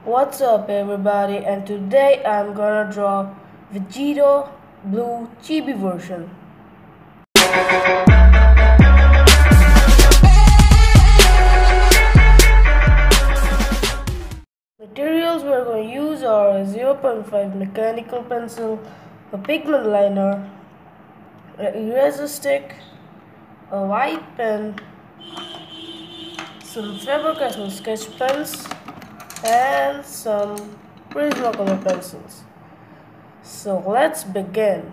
What's up everybody, and today I'm gonna draw vegito blue chibi version. Materials we're going to use are a 0.5 mechanical pencil, a pigment liner, an eraser stick, a white pen, some Faber-Castell sketch pens, and some Prismacolor pencils. So let's begin.